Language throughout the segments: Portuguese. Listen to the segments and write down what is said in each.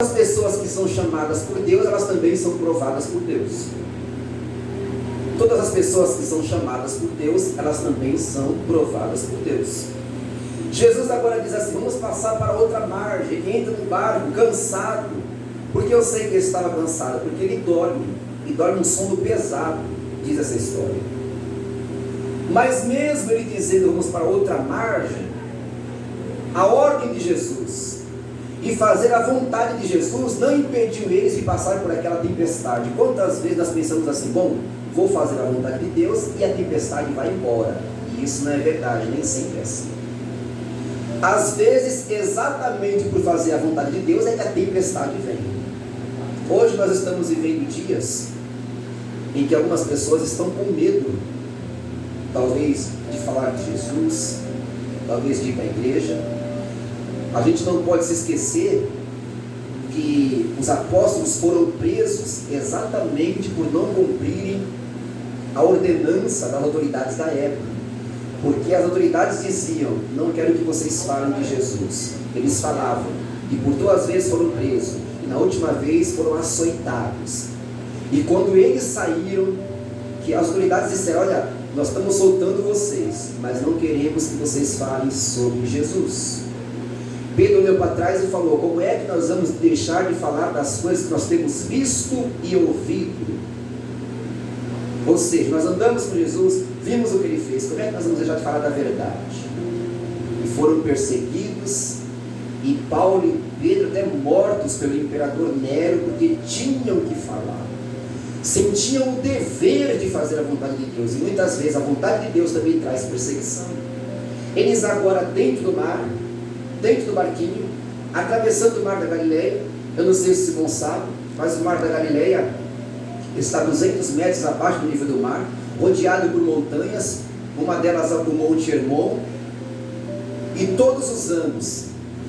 As pessoas que são chamadas por Deus, elas também são provadas por Deus. Todas as pessoas que são chamadas por Deus, elas também são provadas por Deus. Jesus agora diz assim: vamos passar para outra margem. Entra no barco, cansado. Porque eu sei que ele estava cansado, porque ele dorme, e dorme um sono pesado, diz essa história. Mas mesmo ele dizendo vamos para outra margem, a ordem de Jesus e fazer a vontade de Jesus não impediu eles de passar por aquela tempestade. Quantas vezes nós pensamos assim: bom, vou fazer a vontade de Deus e a tempestade vai embora? E isso não é verdade, nem sempre é assim. Às vezes, exatamente por fazer a vontade de Deus é que a tempestade vem. Hoje nós estamos vivendo dias em que algumas pessoas estão com medo, talvez de falar de Jesus, talvez de ir para a igreja. A gente não pode se esquecer que os apóstolos foram presos exatamente por não cumprirem a ordenança das autoridades da época. Porque as autoridades diziam: não quero que vocês falem de Jesus. Eles falavam, e por 2 vezes foram presos, e na última vez foram açoitados. E quando eles saíram, que as autoridades disseram: olha, nós estamos soltando vocês, mas não queremos que vocês falem sobre Jesus. Pedro olhou para trás e falou: como é que nós vamos deixar de falar das coisas que nós temos visto e ouvido? Ou seja, nós andamos com Jesus, vimos o que ele fez, como é que nós vamos deixar de falar da verdade? E foram perseguidos, e Paulo e Pedro até mortos pelo imperador Nero, porque tinham que falar, sentiam o dever de fazer a vontade de Deus, e muitas vezes a vontade de Deus também traz perseguição. Eles agora dentro do mar, dentro do barquinho, atravessando o mar da Galileia. Eu não sei se o Simão sabe, mas o mar da Galileia está 200 metros abaixo do nível do mar, rodeado por montanhas, uma delas é o Monte Hermon, e todos os anos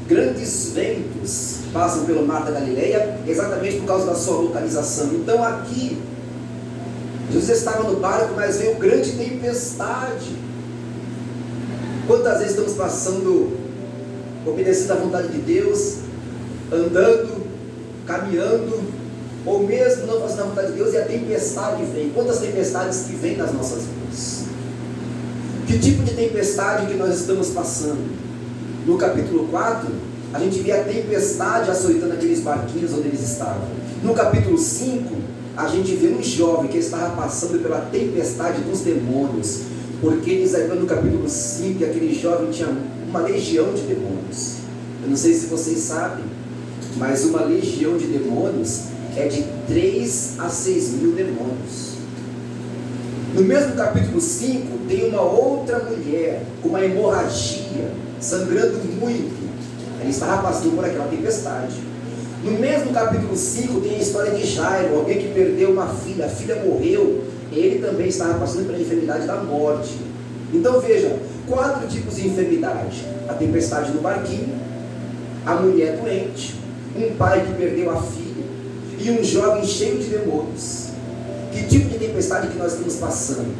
grandes ventos passam pelo mar da Galileia, exatamente por causa da sua localização. Então aqui Jesus estava no barco, mas veio grande tempestade. Quantas vezes estamos passando, obedecendo à vontade de Deus, andando, caminhando, ou mesmo não fazendo a vontade de Deus, e a tempestade vem? Quantas tempestades que vêm nas nossas vidas? Que tipo de tempestade que nós estamos passando? No capítulo 4, a gente vê a tempestade açoitando aqueles barquinhos onde eles estavam. No capítulo 5, a gente vê um jovem que estava passando pela tempestade dos demônios, porque diz aí no capítulo 5 que aquele jovem tinha uma legião de demônios. Eu não sei se vocês sabem, mas uma legião de demônios é de 3 a 6 mil demônios. No mesmo capítulo 5, tem uma outra mulher com uma hemorragia, sangrando muito. Ela estava passando por aquela tempestade. No mesmo capítulo 5, tem a história de Jairo, alguém que perdeu uma filha, a filha morreu, ele também estava passando pela enfermidade da morte. Então veja, 4 tipos de enfermidade: a tempestade no barquinho, a mulher doente, um pai que perdeu a filha, e um jovem cheio de demônios. Que tipo de tempestade que nós estamos passando?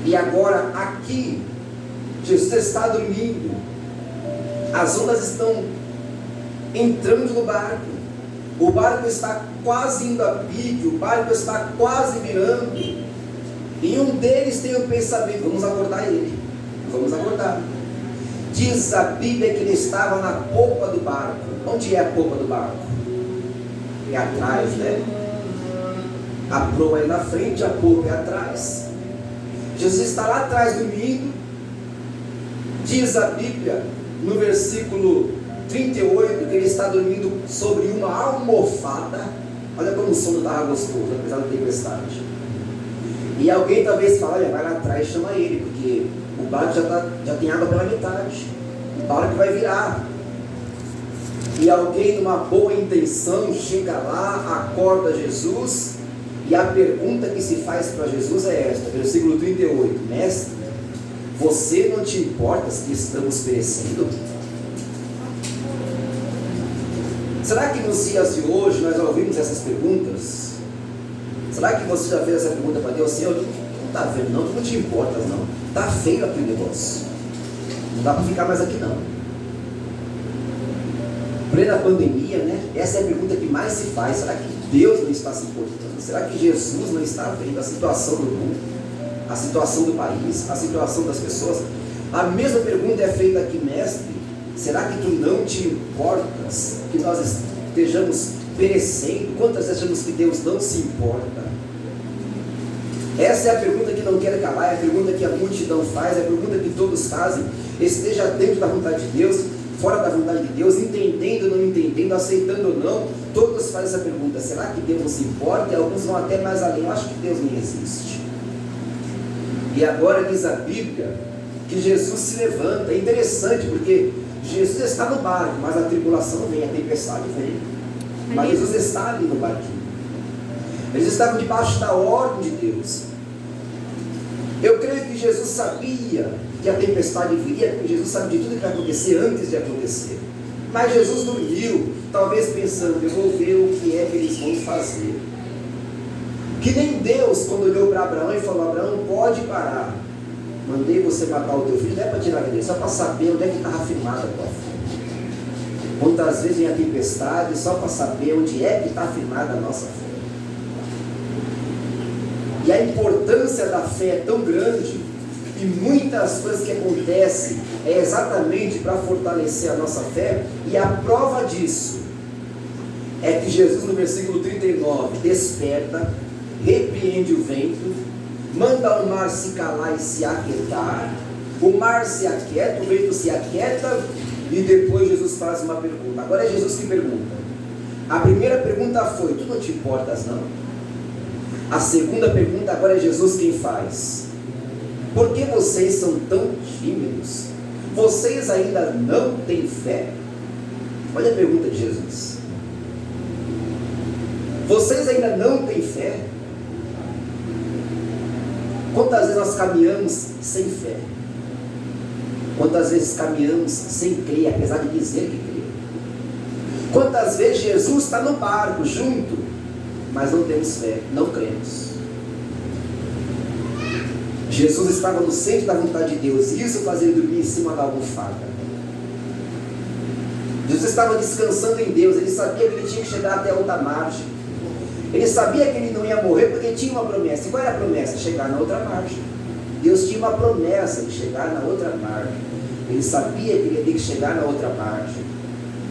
E agora aqui, Jesus está dormindo, as ondas estão entrando no barco, o barco está quase indo a pique, o barco está quase virando, e um deles tem um pensamento: vamos acordar ele, vamos acordar. Diz a Bíblia que ele estava na popa do barco. Onde é a popa do barco? É atrás, né? A proa é na frente, a popa é atrás. Jesus está lá atrás dormindo. Diz a Bíblia no versículo 38 que ele está dormindo sobre uma almofada. Olha como o sono estava gostoso, apesar da tempestade. E alguém talvez fale: olha, vai lá atrás e chama ele, porque o barco já tem água pela metade, o barco vai virar. E alguém numa boa intenção chega lá, acorda Jesus, e a pergunta que se faz para Jesus é esta, versículo 38: mestre, você não te importas que estamos perecendo? Será que nos dias de hoje nós ouvimos essas perguntas? Será que você já fez essa pergunta para Deus? Senhor, tu não está vendo não, tu não te importas não, está feio aqui o negócio, não dá para ficar mais aqui não. plena pandemia, né? Essa é a pergunta que mais se faz. Será que Deus não está se importando? Será que Jesus não está vendo a situação do mundo, a situação do país, a situação das pessoas? A mesma pergunta é feita aqui, mestre. Será que tu não te importas que nós estejamos perecendo? Quantas vezes achamos que Deus não se importa? Essa é a pergunta que não quer calar, é a pergunta que a multidão faz, é a pergunta que todos fazem. Esteja dentro da vontade de Deus, fora da vontade de Deus, entendendo ou não entendendo, aceitando ou não, todos fazem essa pergunta: será que Deus não se importa? E alguns vão até mais além: eu acho que Deus nem existe. E agora diz a Bíblia que Jesus se levanta. É interessante porque Jesus está no barco, mas a tribulação vem, a tempestade vem. Mas Jesus está ali no barquinho. Eles estavam debaixo da ordem de Deus. Eu creio que Jesus sabia que a tempestade viria, porque Jesus sabe de tudo que vai acontecer antes de acontecer. Mas Jesus dormiu, talvez pensando: eu vou ver o que é que eles vão fazer. Que nem Deus, quando olhou para Abraão e falou: Abraão, pode parar. Mandei você matar o teu filho, não é para tirar a vida dele, só para saber onde é que estava firmada a tua fé. Quantas vezes vem a tempestade só para saber onde é que está firmada a nossa fé. E a importância da fé é tão grande, e muitas coisas que acontecem é exatamente para fortalecer a nossa fé, e a prova disso é que Jesus, no versículo 39, desperta, repreende o vento, manda o mar se calar e se aquietar. O mar se aquieta, o vento se aquieta, e depois Jesus faz uma pergunta. Agora é Jesus que pergunta. A primeira pergunta foi: tu não te importas não? A segunda pergunta agora é Jesus quem faz. Por que vocês são tão tímidos? Vocês ainda não têm fé? Olha a pergunta de Jesus. Vocês ainda não têm fé? Quantas vezes nós caminhamos sem fé? Quantas vezes caminhamos sem crer, apesar de dizer que crê? Quantas vezes Jesus está no barco junto, mas não temos fé, não cremos? Jesus estava no centro da vontade de Deus, e isso fazia ele dormir em cima da almofada. Jesus estava descansando em Deus, ele sabia que ele tinha que chegar até a outra margem. Ele sabia que ele não ia morrer porque tinha uma promessa. E qual era a promessa? Chegar na outra margem. Deus tinha uma promessa de chegar na outra margem. Ele sabia que ele ia ter que chegar na outra margem.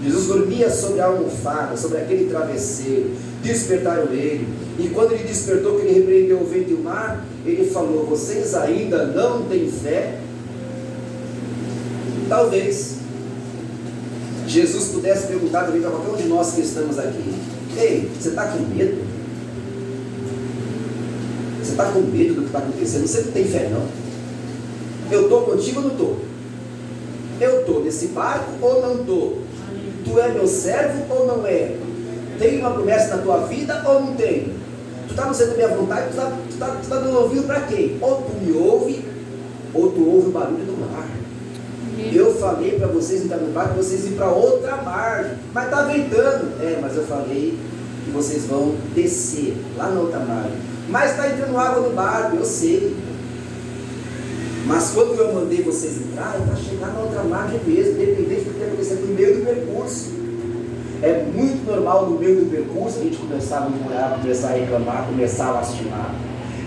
Jesus dormia sobre a almofada, sobre aquele travesseiro. Despertaram ele. E quando ele despertou, que ele repreendeu o vento e o mar, ele falou: vocês ainda não têm fé? Talvez Jesus pudesse perguntar também para qualquer um de nós que estamos aqui: ei, você está com medo? Você está com medo do que está acontecendo? Você não tem fé não? Eu estou contigo ou não estou? Eu estou nesse barco ou não estou? Tu é meu servo ou não é? Tem uma promessa na tua vida ou não tem? Tu está no centro da minha vontade, tu está dando ouvido para quem? Ou tu me ouve, ou tu ouve o barulho do mar. Eu falei para vocês entrar no barco, vocês ir para outra margem, mas está ventando. Mas eu falei que vocês vão descer lá na outra margem. Mas está entrando água no barco, eu sei. Mas quando eu mandei vocês entrar, é para chegar na outra margem mesmo, independente do que acontecer no meio do percurso. É muito normal no meio do percurso a gente começar a murmurar, começar a reclamar, começar a lastimar.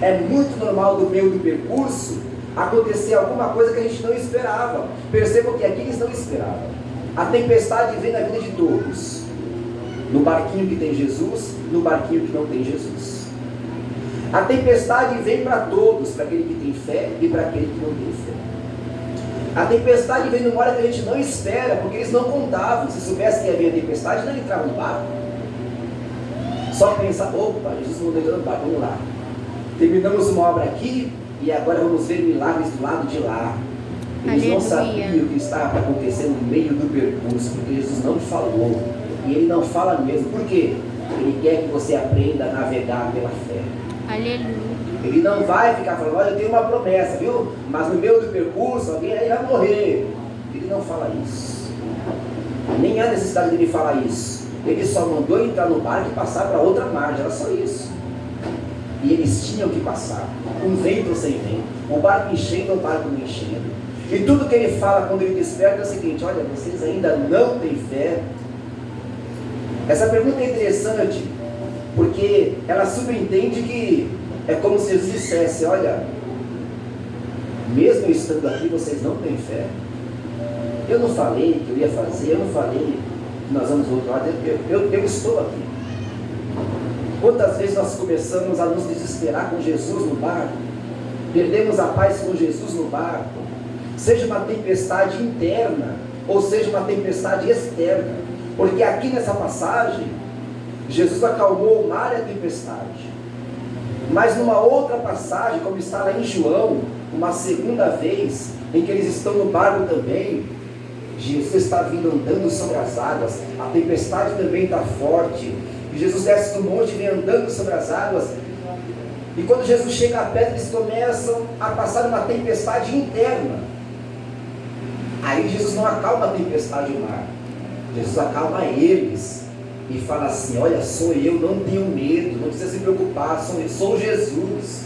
É muito normal no meio do percurso acontecer alguma coisa que a gente não esperava. Percebam que aqui eles não esperavam. A tempestade vem na vida de todos. No barquinho que tem Jesus, no barquinho que não tem Jesus. A tempestade vem para todos, para aquele que tem fé e para aquele que não tem fé. A tempestade vem numa hora que a gente não espera, porque eles não contavam. Se soubessem que ia vir a tempestade, não entravam no barco. Só pensar: opa, Jesus mandou entrar no barco, vamos lá. Terminamos uma obra aqui e agora vamos ver milagres do lado de lá. Eles não sabiam o que estava acontecendo no meio do percurso, porque Jesus não falou. E Ele não fala mesmo. Por quê? Ele quer que você aprenda a navegar pela fé. Aleluia. Ele não vai ficar falando: olha, eu tenho uma promessa, viu? Mas no meio do percurso, alguém aí vai morrer. Ele não fala isso. Nem há necessidade de ele falar isso. Ele só mandou entrar no barco e passar para outra margem, era só isso. E eles tinham que passar, com vento ou sem vento, o barco enchendo ou o barco não enchendo. E tudo que ele fala quando ele desperta é o seguinte: olha, vocês ainda não têm fé. Essa pergunta é interessante, porque ela subentende que é como se Jesus dissesse: olha, mesmo estando aqui, vocês não têm fé. Eu não falei que eu ia fazer, eu não falei que nós vamos voltar, eu estou aqui. Quantas vezes nós começamos a nos desesperar com Jesus no barco, perdemos a paz com Jesus no barco, seja uma tempestade interna, ou seja uma tempestade externa, porque aqui nessa passagem, Jesus acalmou o mar e a tempestade, mas numa outra passagem, como está lá em João, uma segunda vez, em que eles estão no barco também, Jesus está vindo andando sobre as águas, a tempestade também está forte, e Jesus desce do monte e vem andando sobre as águas, e quando Jesus chega à pedra, eles começam a passar uma tempestade interna. Aí Jesus não acalma a tempestade do mar, Jesus acalma eles, e fala assim: olha, sou eu, não tenho medo, não precisa se preocupar, sou Jesus.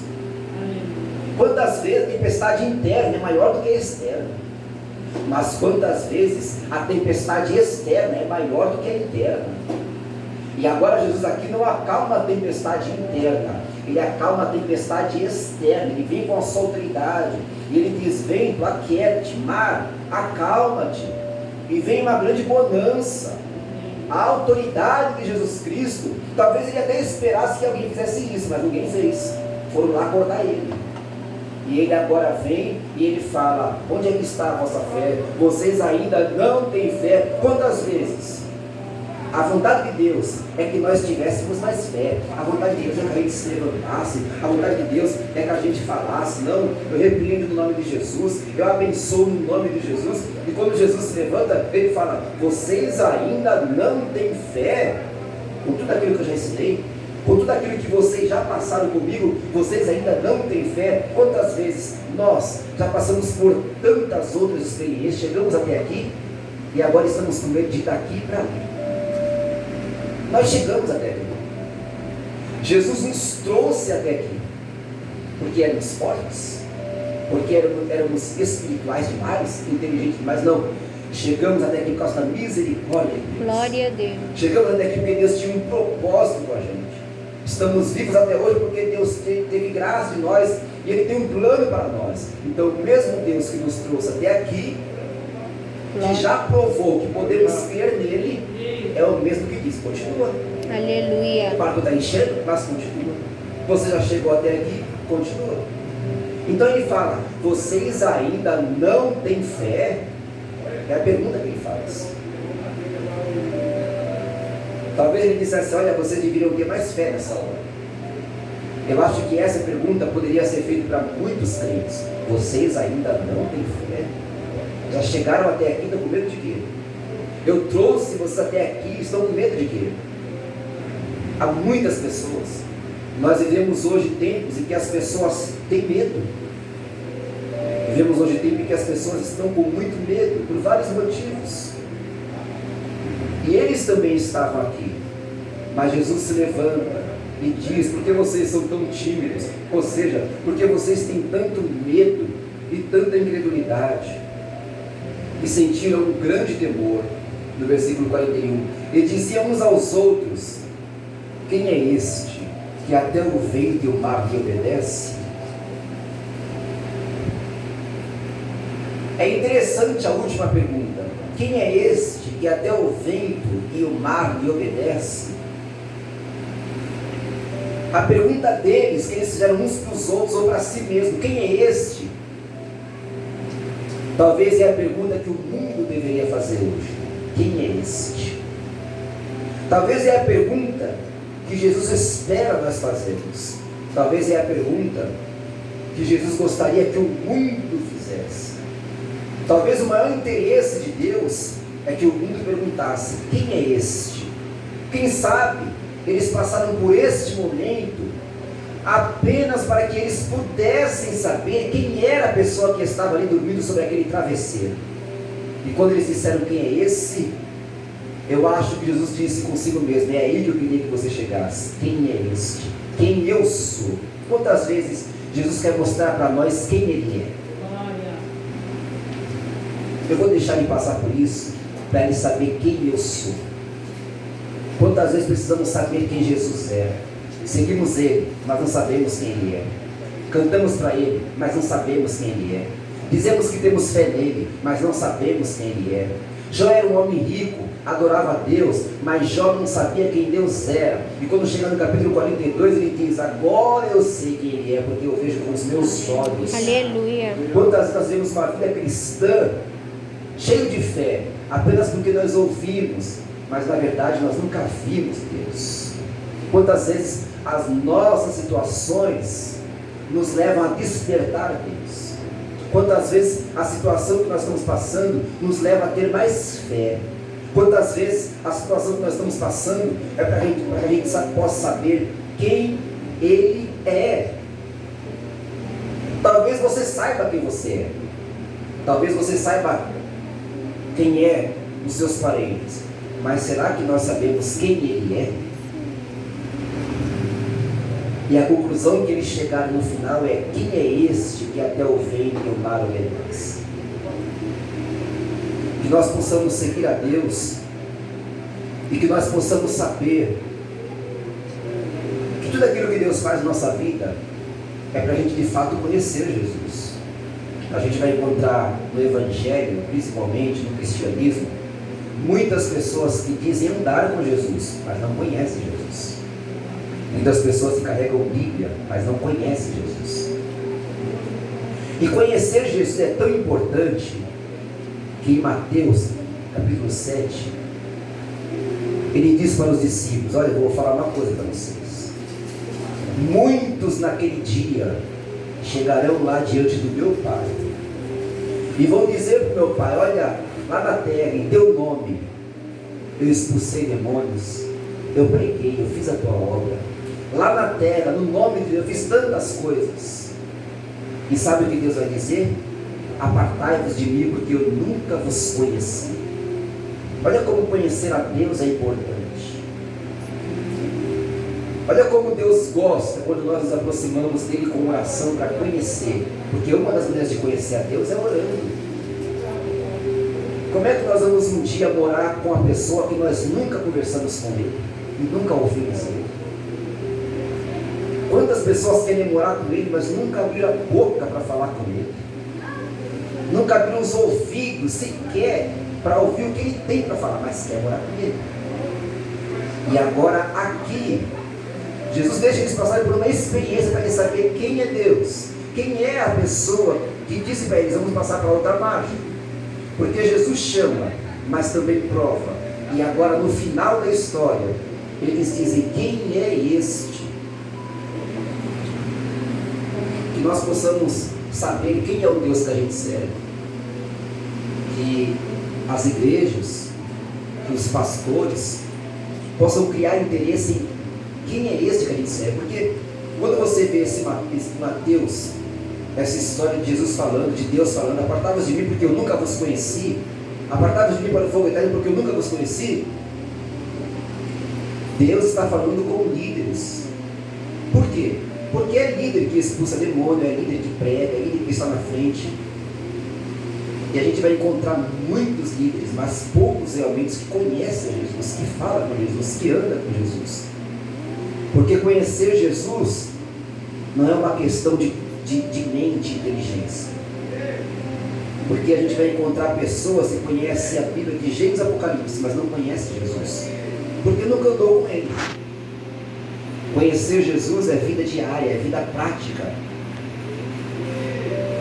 Quantas vezes a tempestade interna é maior do que a externa, mas quantas vezes a tempestade externa é maior do que a interna. E agora Jesus aqui não acalma a tempestade interna, ele acalma a tempestade externa, ele vem com a sua autoridade, e ele diz: vento, aquiete, mar, acalma-te, e vem uma grande bonança. A autoridade de Jesus Cristo, talvez ele até esperasse que alguém fizesse isso, mas ninguém fez, foram lá acordar ele. E ele agora vem e ele fala: onde é que está a vossa fé? Vocês ainda não têm fé. Quantas vezes? A vontade de Deus é que nós tivéssemos mais fé. A vontade de Deus é que a gente se levantasse. A vontade de Deus é que a gente falasse: não, eu repreendo no nome de Jesus, eu abençoo no nome de Jesus. E quando Jesus se levanta, ele fala: vocês ainda não têm fé. Com tudo aquilo que eu já ensinei, com tudo aquilo que vocês já passaram comigo, vocês ainda não têm fé. Quantas vezes nós já passamos por tantas outras experiências, chegamos até aqui e agora estamos com medo de ir daqui para ali. Nós chegamos até aqui, Jesus nos trouxe até aqui, porque éramos fortes, porque éramos espirituais demais, inteligentes demais. Não, chegamos até aqui por causa da misericórdia de Deus. Glória a Deus. Chegamos até aqui porque Deus tinha um propósito com a gente. Estamos vivos até hoje porque Deus teve graça de nós e Ele tem um plano para nós. Então, o mesmo Deus que nos trouxe até aqui, que já provou que podemos crer nele, é o mesmo que diz: continua. Aleluia. O barco está enchendo, mas continua. Você já chegou até aqui, continua. Então ele fala: vocês ainda não têm fé? É a pergunta que ele faz. Talvez ele dissesse: olha, vocês deveriam ter mais fé nessa hora. Eu acho que essa pergunta poderia ser feita para muitos crentes. Vocês ainda não têm fé? Já chegaram até aqui, estão com medo de quê? Eu trouxe vocês até aqui, estão com medo de quê? Há muitas pessoas. Nós vivemos hoje tempos em que as pessoas têm medo. Vivemos hoje tempos em que as pessoas estão com muito medo, por vários motivos. E eles também estavam aqui. Mas Jesus se levanta e diz: por que vocês são tão tímidos? Ou seja, porque vocês têm tanto medo e tanta incredulidade? E sentiram um grande temor. No versículo 41, e diziam uns aos outros: quem é este que até o vento e o mar lhe obedece? É interessante a última pergunta: quem é este que até o vento e o mar lhe obedece? A pergunta deles, que eles fizeram uns para os outros ou para si mesmo: quem é este? Talvez é a pergunta que o mundo deveria fazer hoje: quem é este? Talvez é a pergunta que Jesus espera nós fazermos. Talvez é a pergunta que Jesus gostaria que o mundo fizesse. Talvez o maior interesse de Deus é que o mundo perguntasse: quem é este? Quem sabe eles passaram por este momento apenas para que eles pudessem saber quem era a pessoa que estava ali dormindo sobre aquele travesseiro. E quando eles disseram: quem é esse? Eu acho que Jesus disse consigo mesmo: é aí que eu queria que você chegasse. Quem é este? Quem eu sou? Quantas vezes Jesus quer mostrar para nós quem Ele é? Eu vou deixar ele passar por isso, para ele saber quem eu sou. Quantas vezes precisamos saber quem Jesus é? Seguimos Ele, mas não sabemos quem Ele é. Cantamos para Ele, mas não sabemos quem Ele é. Dizemos que temos fé nele, mas não sabemos quem Ele é. Jó era um homem rico, adorava a Deus, mas Jó não sabia quem Deus era. E quando chega no capítulo 42, ele diz: agora eu sei quem Ele é, porque eu vejo com os meus olhos. Aleluia. Quantas vezes nós vemos uma vida cristã cheio de fé, apenas porque nós ouvimos, mas na verdade nós nunca vimos Deus. Quantas vezes as nossas situações nos levam a despertar a Deus. Quantas vezes a situação que nós estamos passando nos leva a ter mais fé. Quantas vezes a situação que nós estamos passando é para que a gente possa saber quem Ele é. Talvez você saiba quem você é. Talvez você saiba quem é os seus parentes. Mas será que nós sabemos quem Ele é? E a conclusão que eles chegaram no final é: quem é este que até o vento e o mar obedece? Que nós possamos seguir a Deus e que nós possamos saber que tudo aquilo que Deus faz na nossa vida é para a gente de fato conhecer Jesus. A gente vai encontrar no Evangelho, principalmente no cristianismo, muitas pessoas que dizem andar com Jesus, mas não conhecem Jesus. Muitas pessoas que carregam Bíblia, mas não conhecem Jesus. E conhecer Jesus é tão importante que em Mateus, capítulo 7, ele diz para os discípulos: olha, eu vou falar uma coisa para vocês. Muitos naquele dia chegarão lá diante do meu Pai e vão dizer para o meu Pai: olha, lá na terra, em teu nome, eu expulsei demônios, eu preguei, eu fiz a tua obra. Lá na terra, no nome de Deus, eu fiz tantas coisas. E sabe o que Deus vai dizer? Apartai-vos de mim, porque eu nunca vos conheci. Olha como conhecer a Deus é importante. Olha como Deus gosta quando nós nos aproximamos dele com oração para conhecer. Porque uma das maneiras de conhecer a Deus é orando. Como é que nós vamos um dia morar com uma pessoa que nós nunca conversamos com ele e nunca ouvimos ele? Quantas pessoas querem morar com ele, mas nunca abriram a boca para falar com ele? Nunca abriram os ouvidos sequer para ouvir o que ele tem para falar, mas quer morar com ele. E agora aqui, Jesus deixa eles passarem por uma experiência para eles saber quem é Deus, quem é a pessoa que disse para eles: vamos passar para outra margem. Porque Jesus chama, mas também prova. E agora no final da história, eles dizem: quem é este? Que nós possamos saber quem é o Deus que a gente serve. Que as igrejas, que os pastores possam criar interesse em quem é este que a gente serve. Porque quando você vê esse Mateus, essa história de Jesus falando, de Deus falando: apartai-vos de mim porque eu nunca vos conheci, apartai-vos de mim para o fogo eterno porque eu nunca vos conheci. Deus está falando com líderes. Por quê? Porque é líder que expulsa demônio, é líder que prega, é líder que está na frente. E a gente vai encontrar muitos líderes, mas poucos realmente que conhecem Jesus, que falam com Jesus, que andam com Jesus. Porque conhecer Jesus não é uma questão de mente e inteligência. Porque a gente vai encontrar pessoas que conhecem a Bíblia de Gênesis e Apocalipse, mas não conhecem Jesus, porque nunca andou com ele. Conhecer Jesus é vida diária, é vida prática.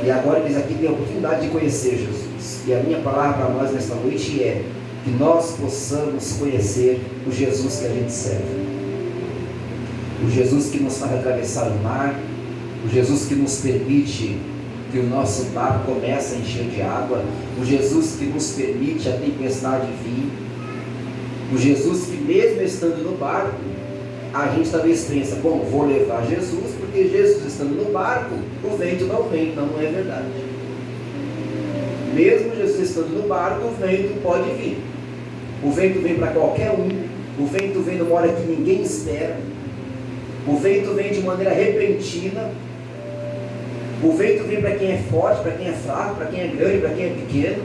E agora eles aqui têm a oportunidade de conhecer Jesus. E a minha palavra para nós nesta noite é que nós possamos conhecer o Jesus que a gente serve. O Jesus que nos faz atravessar o mar, o Jesus que nos permite que o nosso barco comece a encher de água, o Jesus que nos permite a tempestade vir, o Jesus que mesmo estando no barco, a gente talvez pensa: bom, vou levar Jesus, porque Jesus estando no barco, o vento não vem. Não é verdade. Mesmo Jesus estando no barco, o vento pode vir. O vento vem para qualquer um, o vento vem numa hora que ninguém espera, o vento vem de maneira repentina, o vento vem para quem é forte, para quem é fraco, para quem é grande, para quem é pequeno.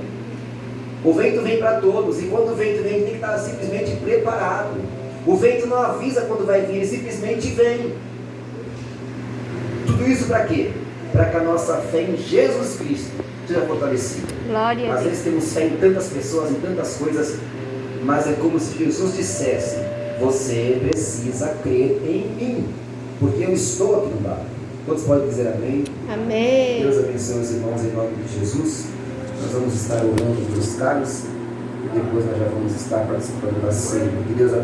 O vento vem para todos, e quando o vento vem, tem que estar simplesmente preparado. O vento não avisa quando vai vir, ele simplesmente vem. Tudo isso para quê? Para que a nossa fé em Jesus Cristo seja fortalecida. Glória a Às Deus. vezes temos fé em tantas pessoas, em tantas coisas, mas é como se Jesus dissesse: você precisa crer em mim, porque eu estou aqui no barco. Todos podem dizer amém? Amém. Deus abençoe os irmãos em nome de Jesus. Nós vamos estar orando pelos caros e depois nós já vamos estar participando da ceia. Que Deus